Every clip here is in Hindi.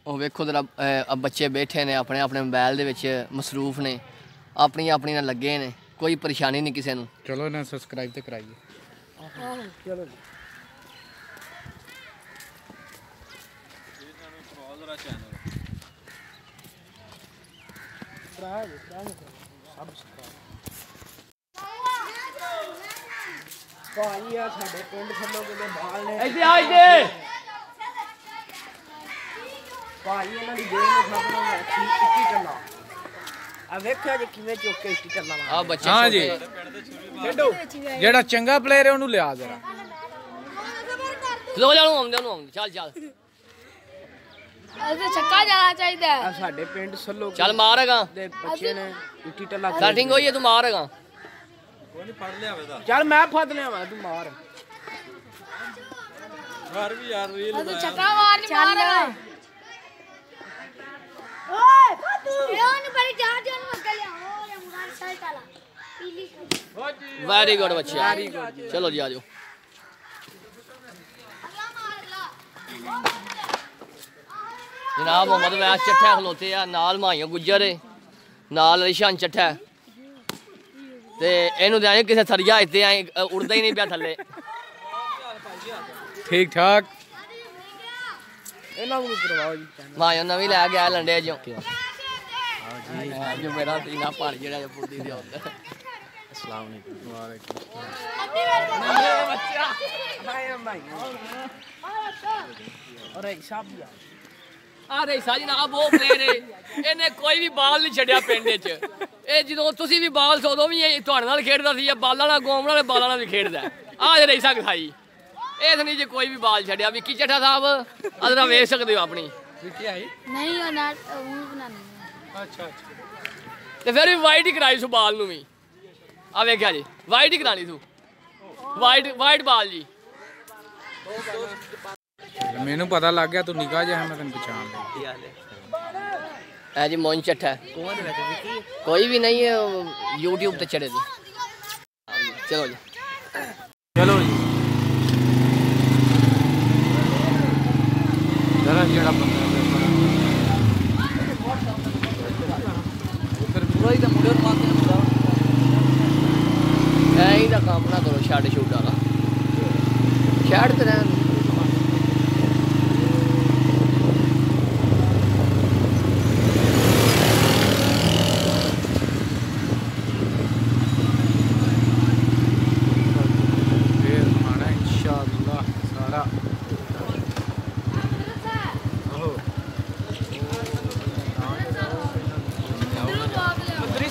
ਉਹ ਵੇਖੋ ਜਰਾ ਬੱਚੇ ਬੈਠੇ ਨੇ ਆਪਣੇ ਆਪਣੇ ਮੋਬਾਈਲ ਦੇ ਵਿੱਚ ਮਸਰੂਫ ਨੇ ਆਪਣੀ ਆਪਣੀ ਨਾਲ ਲੱਗੇ ਨੇ ਕੋਈ ਪਰੇਸ਼ਾਨੀ ਨਹੀਂ ਕਿਸੇ ਨੂੰ ਚਲੋ ਇਹਨਾਂ ਸਬਸਕ੍ਰਾਈਬ ਤੇ ਕਰਾਈਏ ਚਲੋ ਭਾਈ ਆ ਸਾਡੇ ਪਿੰਡ ਥੱਲੋਂ ਕਿਤੇ ਬਾਲ ਨੇ ਇੱਥੇ ਆ ਇੱਥੇ ਭਾਈ ਇਹਨਾਂ ਦੀ ਗੇਮ ਨੂੰ ਖਤਮ ਇੱਕੀ ਚੱਲਾ ਆ ਵੇਖਿਆ ਜੇ ਕਿਵੇਂ ਚੁੱਕ ਕੇ ਚੱਲਾ ਆ ਬੱਚੇ ਹਾਂ ਜੀ ਖੇਡੋ ਜਿਹੜਾ ਚੰਗਾ ਪਲੇਅਰ ਹੈ ਉਹਨੂੰ ਲਿਆ ਜਰਾ ਲੋ ਜਾਣੂ ਆਉਂਦੇ ਉਹਨੂੰ ਚੱਲ ਚੱਲ ਅਜੇ ਛੱਕਾ ਜਾਣਾ ਚਾਹੀਦਾ ਆ ਸਾਡੇ ਪਿੰਡ ਸੱਲੋ ਚੱਲ ਮਾਰੇਗਾ ਦੇ ਬੱਚੇ ਨੇ ਇੱਕੀ ਟੱਲਾ ਸੈਟਿੰਗ ਹੋਈ ਹੈ ਤੂੰ ਮਾਰੇਗਾ ਕੋਈ ਨਹੀਂ ਫੜ ਲਿਆ ਵੇਦਾ ਚੱਲ ਮੈਂ ਫੜ ਲਿਆ ਵਾ ਤੂੰ ਮਾਰ ਵੀ ਯਾਰ ਰੀਲ ਅਜੇ ਛੱਕਾ ਮਾਰ ਨਹੀਂ ਮਾਰ ਓਏ ਫਾਤੂ ਇਹ ਉਹਨੂੰ ਬੜੀ ਜਾ ਦੇ ਉਹਨੂੰ ਅੱਗੇ ਲਿਆ ਉਹ ਇਹ ਮੁਰਾਦ ਸ਼ਰਟ ਵਾਲਾ ਪੀਲੀ ਵੈਰੀ ਗੁੱਡ ਬੱਚੇ ਵੈਰੀ ਗੁੱਡ ਚਲੋ ਜੀ ਆ ਜਾਓ जनाब मोहम्मद वैस चट्ठा खलोते आ नाल माइयों गुज्जर नाल रिशान चट्ठा ते इहनू ते किसे थरिया इत्ते उड़दा ही नहीं पिया थल्ले ठीक ठाक इन्हां नूं करवाओ जी माइयों नवीं लै गया लंडे जो जो मेरा तीना भारी जेड़ा पुर्दी दे होंदा अस्सलाम वालेकुम वालेकुम बच्चा अरे हिसाब दिया अरे साजी ना वो प्लेयर है इन्हें कोई भी बाल नहीं छड्या पिंड च ए जदों तुसीं भी बाल सो भी तुहाडे नाल खेडदा सी बालां नाल गोम नाल बालां नाल भी खेडदा आ जे रईसा खाई इस नहीं जे कोई भी बाल छड्या विक्की चट्ठा साहब अदरा वेख सकदे हो अपनी विक्की आई नहीं ओ नाट वो बनानी अच्छा अच्छा ते फिर भी वाइट ही कराई सु बाल नूं भी आ वेख्या जी वाइट ही करानी सु वाइट वाइट बाल जी मैनू पता लग गया तू निकाह जा है मैं तेन पहचान लिया जी मोइन चट्ठा कोई भी नहीं है यूट्यूब पे चढ़े थे चलो जी चलो जी जरा जेड़ा बंदा काम ना करो शैड शूड वाला शैड तो रहन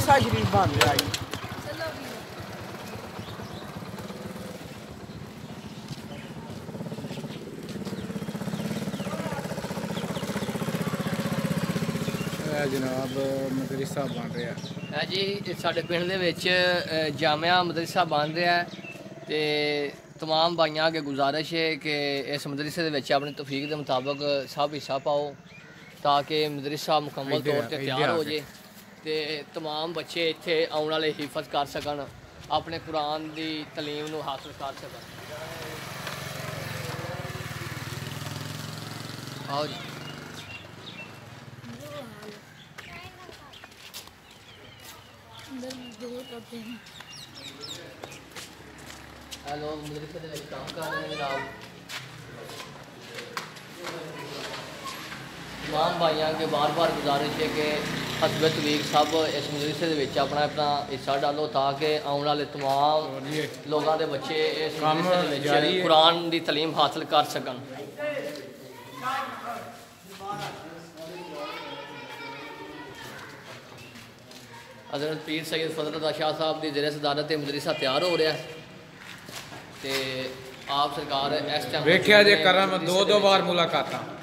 शरीफ बन रहा है जनाब मदरसा बन रहा है जी साडे पिंड दे विच जामिया मदरसा बन रहा है ते तमाम भाइयों अगे गुजारिश है कि इस मदरसे दे विच अपनी तौफीक के मुताबिक सब हिस्सा पाओ ताकि मदरसा मुकम्मल तौर पर तैयार हो जाए ते तमाम बच्चे इत्थे आने वाले हिफज कर सकन अपने कुरान की तलीम नूं हासिल कर सकन आओ जी हेलो मदरसे दे विच काम कर रहे हैं जनाब तमाम भाइयों के बार बार गुजारिश है कि हसब तवीक सब इस मदरसे दे विच अपना अपना हिस्सा डालो ताकि आने वाले तमाम लोगों के बच्चे इस मदरसे दे विच कुरान की तलीम हासिल कर सकन हज़रत पीर सैयद फजल शाह साहब की ज़ेरे सदारत मदरसा तैयार हो रहा है तो आप सरकार इस टाइम वेख्या जे करन दो बार मुलाकात